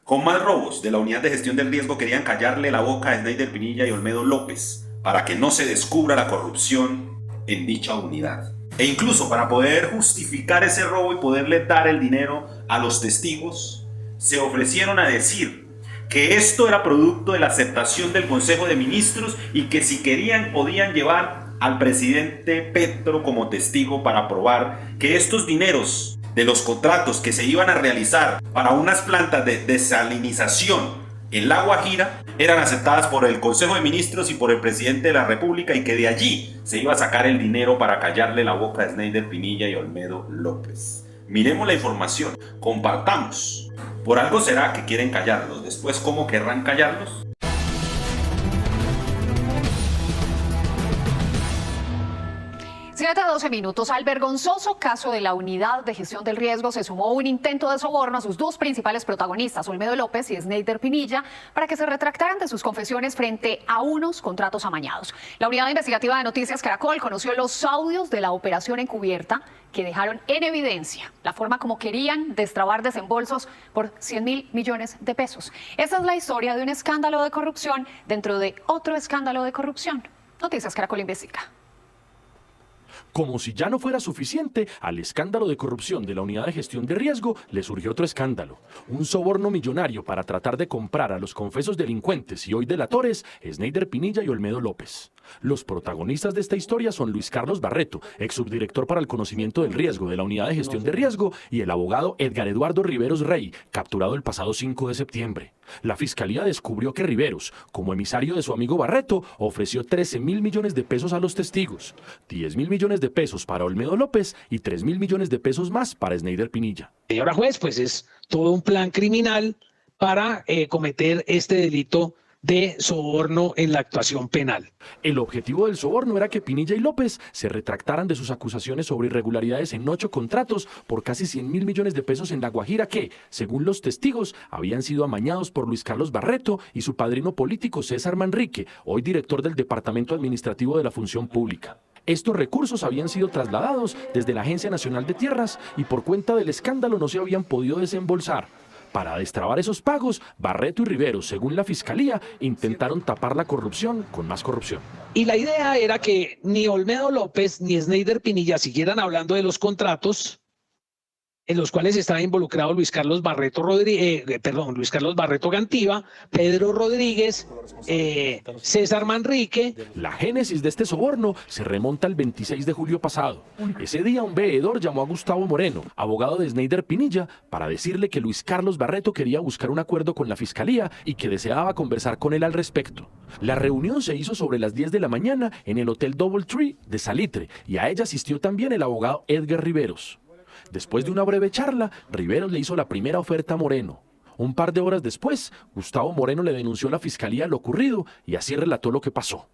Con más robos de la unidad de gestión del riesgo querían callarle la boca a Sneider Pinilla y Olmedo López para que no se descubra la corrupción en dicha unidad. E incluso para poder justificar ese robo y poderle dar el dinero a los testigos, se ofrecieron a decir que esto era producto de la aceptación del Consejo de Ministros y que si querían podían llevar al presidente Petro como testigo para probar que estos dineros de los contratos que se iban a realizar para unas plantas de desalinización en La Guajira eran aceptadas por el Consejo de Ministros y por el presidente de la República y que de allí se iba a sacar el dinero para callarle la boca a Sneider Pinilla y Olmedo López. Miremos la información, compartamos. Por algo será que quieren callarlos, después ¿cómo querrán callarlos? 7:12 minutos. Al vergonzoso caso de la unidad de gestión del riesgo se sumó un intento de soborno a sus dos principales protagonistas, Olmedo López y Sneider Pinilla, para que se retractaran de sus confesiones frente a unos contratos amañados. La unidad investigativa de Noticias Caracol conoció los audios de la operación encubierta que dejaron en evidencia la forma como querían destrabar desembolsos por 100.000 millones de pesos. Esa es la historia de un escándalo de corrupción dentro de otro escándalo de corrupción. Noticias Caracol investiga. Como si ya no fuera suficiente, al escándalo de corrupción de la unidad de gestión de riesgo le surgió otro escándalo. Un soborno millonario para tratar de comprar a los confesos delincuentes y hoy delatores, Sneider Pinilla y Olmedo López. Los protagonistas de esta historia son Luis Carlos Barreto, ex subdirector para el conocimiento del riesgo de la unidad de gestión de riesgo, y el abogado Edgar Eduardo Riveros Rey, capturado el pasado 5 de septiembre. La fiscalía descubrió que Riveros, como emisario de su amigo Barreto, ofreció 13.000 millones de pesos a los testigos, 10.000 millones de pesos para Olmedo López y 3.000 millones de pesos más para Sneider Pinilla. Señora juez, pues es todo un plan criminal para cometer este delito de soborno en la actuación penal. El objetivo del soborno era que Pinilla y López se retractaran de sus acusaciones sobre irregularidades en 8 contratos por casi 100.000 millones de pesos en La Guajira que, según los testigos, habían sido amañados por Luis Carlos Barreto y su padrino político César Manrique, hoy director del Departamento Administrativo de la Función Pública. Estos recursos habían sido trasladados desde la Agencia Nacional de Tierras y por cuenta del escándalo no se habían podido desembolsar. Para destrabar esos pagos, Barreto y Riveros, según la Fiscalía, intentaron tapar la corrupción con más corrupción. Y la idea era que ni Olmedo López ni Sneider Pinilla siguieran hablando de los contratos en los cuales estaba involucrado Luis Carlos Barreto Gantiva, Pedro Rodríguez, César Manrique. La génesis de este soborno se remonta al 26 de julio pasado. Ese día un veedor llamó a Gustavo Moreno, abogado de Sneider Pinilla, para decirle que Luis Carlos Barreto quería buscar un acuerdo con la Fiscalía y que deseaba conversar con él al respecto. La reunión se hizo sobre las 10 de la mañana en el Hotel Doubletree de Salitre y a ella asistió también el abogado Edgar Riveros. Después de una breve charla, Riveros le hizo la primera oferta a Moreno. Un par de horas después, Gustavo Moreno le denunció a la Fiscalía lo ocurrido y así relató lo que pasó.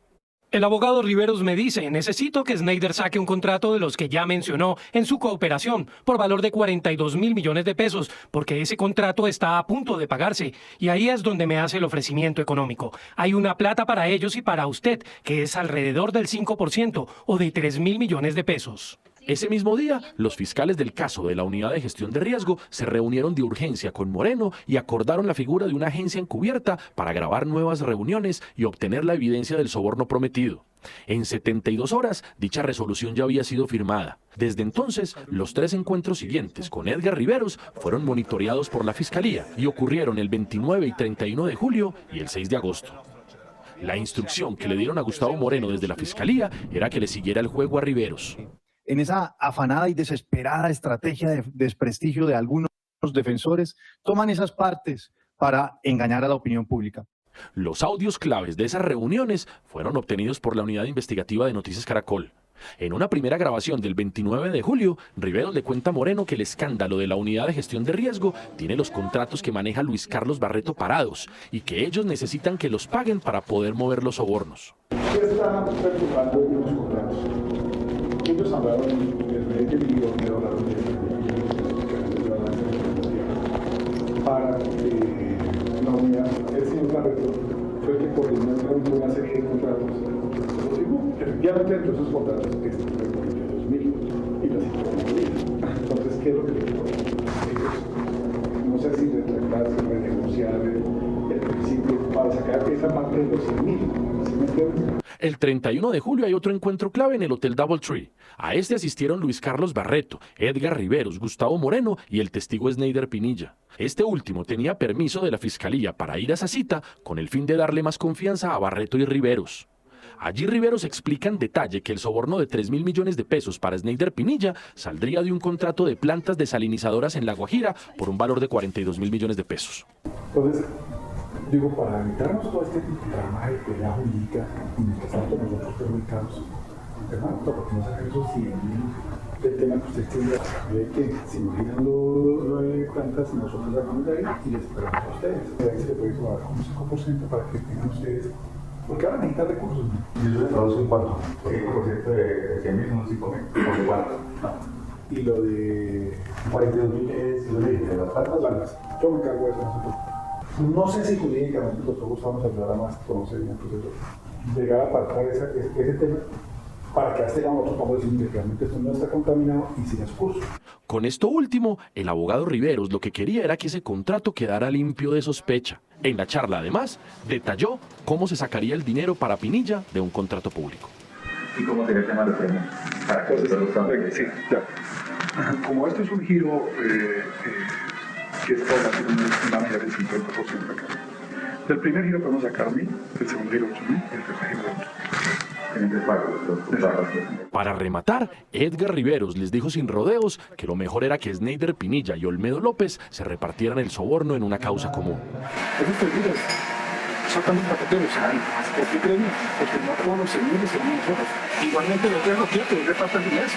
El abogado Riveros me dice, necesito que Sneider saque un contrato de los que ya mencionó en su cooperación por valor de 42.000 millones de pesos, porque ese contrato está a punto de pagarse y ahí es donde me hace el ofrecimiento económico. Hay una plata para ellos y para usted, que es alrededor del 5% o de 3.000 millones de pesos. Ese mismo día, los fiscales del caso de la unidad de gestión de riesgo se reunieron de urgencia con Moreno y acordaron la figura de una agencia encubierta para grabar nuevas reuniones y obtener la evidencia del soborno prometido. En 72 horas, dicha resolución ya había sido firmada. Desde entonces, los 3 encuentros siguientes con Edgar Riveros fueron monitoreados por la Fiscalía y ocurrieron el 29 y 31 de julio y el 6 de agosto. La instrucción que le dieron a Gustavo Moreno desde la Fiscalía era que le siguiera el juego a Riveros. En esa afanada y desesperada estrategia de desprestigio de algunos defensores, toman esas partes para engañar a la opinión pública. Los audios claves de esas reuniones fueron obtenidos por la unidad investigativa de Noticias Caracol. En una primera grabación del 29 de julio, Riveros le cuenta a Moreno que el escándalo de la unidad de gestión de riesgo tiene los contratos que maneja Luis Carlos Barreto parados y que ellos necesitan que los paguen para poder mover los sobornos. ¿Qué está perturbando los contratos? Ellos hablaron de millón de dólares para la unidad. El señor Barreto fue que por el momento una serie de contratos. Efectivamente, entre esos contratos están por el 2000 y la situación. Entonces, ¿qué es lo que le digo? Ellos, no sé si retractarse, renegociar. negociar el principio para sacar esa parte de los 100.000. ¿Sí me entiendes? El 31 de julio hay otro encuentro clave en el Hotel Doubletree. A este asistieron Luis Carlos Barreto, Edgar Riveros, Gustavo Moreno y el testigo Sneider Pinilla. Este último tenía permiso de la Fiscalía para ir a esa cita con el fin de darle más confianza a Barreto y Riveros. Allí Riveros explica en detalle que el soborno de 3.000 millones de pesos para Sneider Pinilla saldría de un contrato de plantas desalinizadoras en La Guajira por un valor de 42.000 millones de pesos. Entonces, digo, para evitarnos todo este drama de pelea jurídica, y mientras tanto nosotros permitamos, hermano, ¿por qué no sacar esos 100.000 del tema que usted tiene? De que si no giran lo de plantas, nosotros sacamos de ahí y les esperamos a ustedes. De ahí se le puede cobrar como 5% para que tengan ustedes. Porque ahora necesitan recursos, ¿no? ¿Y eso se traduce en cuánto? 5% de 100.000 son 5.000. ¿Por qué cuánto? Y lo de 42.000 es lo de las plantas. Yo me encargo de eso, no se preocupe. No sé si jurídicamente nosotros vamos a ayudar a más conocer el proceso. Llegar a apartar ese tema para que hasta nosotros podamos decir que realmente esto no está contaminado y siga su curso. Con esto último, el abogado Riveros lo que quería era que ese contrato quedara limpio de sospecha. En la charla, además, detalló cómo se sacaría el dinero para Pinilla de un contrato público. ¿Y cómo sería el tema de los premios? Para que Sí, ya. Como esto es un giro que es va a girar el 50% acá. Del primer giro podemos sacar 1.000, del segundo giro 8.000 y del tercer giro 8.000. Para rematar, Edgar Riveros les dijo sin rodeos que lo mejor era que Sneider Pinilla y Olmedo López se repartieran el soborno en una causa común. Esos perdidos sacan los paqueteros. ¿Por qué creen? Porque no todos los seguidores son nosotros. Igualmente los dejo quietos, repartan dinero.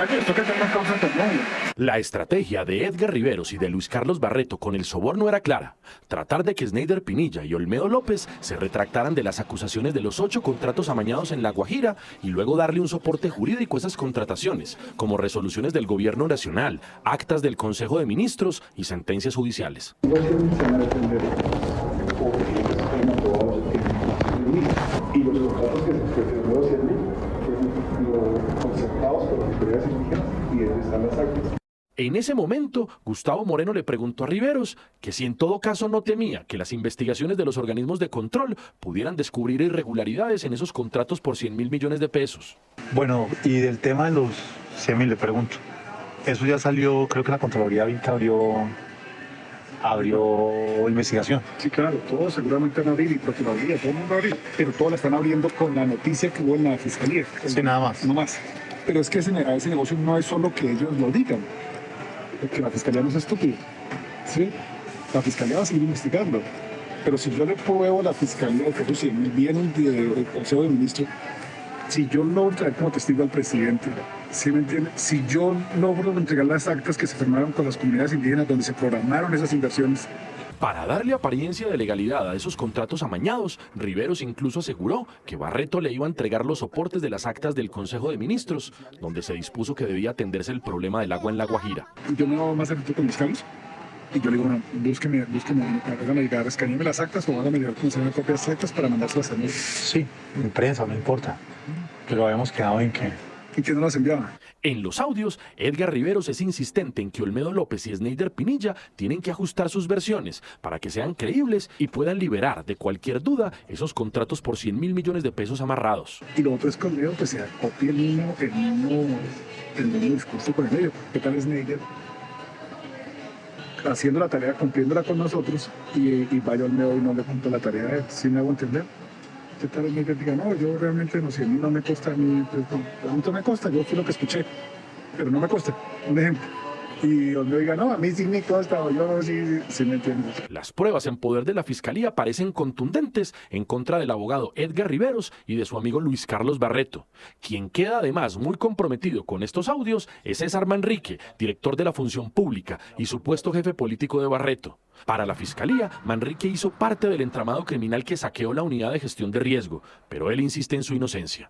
Esto que tenga causa también. La estrategia de Edgar Riveros y de Luis Carlos Barreto con el soborno era clara: tratar de que Sneider Pinilla y Olmedo López se retractaran de las acusaciones de los 8 contratos amañados en La Guajira y luego darle un soporte jurídico a esas contrataciones, como resoluciones del Gobierno Nacional, actas del Consejo de Ministros y sentencias judiciales. No quiero mencionar el tender porque están aprobados y los contratos que se nuevos 100.000 fueron concertados por las autoridades indígenas y ahí están las actas. En ese momento, Gustavo Moreno le preguntó a Riveros que si en todo caso no temía que las investigaciones de los organismos de control pudieran descubrir irregularidades en esos contratos por 100.000 millones de pesos. Bueno, y del tema de los 100.000 le pregunto. Eso ya salió, creo que la Contraloría Vinca abrió investigación. Sí, claro, todos seguramente van a abrir y Procuraduría, todo el mundo va a abrir, pero todos la están abriendo con la noticia que hubo en la Fiscalía. Sí, nada más. No más. Pero es que ese negocio no es solo que ellos lo digan, porque la Fiscalía no es estúpida, ¿sí? La Fiscalía va a seguir investigando, pero si yo le pruebo a la Fiscalía que eso viene del Consejo de Ministros, si yo logro traer como testigo al presidente, ¿sí me entiende? Si yo logro entregar las actas que se firmaron con las comunidades indígenas donde se programaron esas inversiones. Para darle apariencia de legalidad a esos contratos amañados, Riveros incluso aseguró que Barreto le iba a entregar los soportes de las actas del Consejo de Ministros, donde se dispuso que debía atenderse el problema del agua en La Guajira. Yo me voy más cerquito con mis carros y yo le digo, bueno, búsqueme, hágame llegar, escaneeme las actas o hágame llegar con una copia de las actas para mandárselas a mí. Sí, en prensa, no importa. Pero habíamos quedado en que... ¿Y quién no las enviaba? En los audios, Edgar Riveros es insistente en que Olmedo López y Sneider Pinilla tienen que ajustar sus versiones para que sean creíbles y puedan liberar de cualquier duda esos contratos por 100.000 millones de pesos amarrados. Y lo otro es que Olmedo pues se copia el mismo discurso por el medio. ¿Qué tal Sneider? Haciendo la tarea, cumpliéndola con nosotros y vaya Olmedo y no le cuento la tarea, ¿sí me hago entender? ¿Qué tal Sneider diga, no, yo realmente no sé, no me consta, a mí no me consta, yo fui lo que escuché, pero no me consta, un ejemplo. Y Olmedo diga, no, a mí sí me consta, o yo sí me entiendo. Las pruebas en poder de la Fiscalía parecen contundentes en contra del abogado Edgar Riveros y de su amigo Luis Carlos Barreto. Quien queda además muy comprometido con estos audios es César Manrique, director de la Función Pública y supuesto jefe político de Barreto. Para la Fiscalía, Manrique hizo parte del entramado criminal que saqueó la unidad de gestión de riesgo, pero él insiste en su inocencia.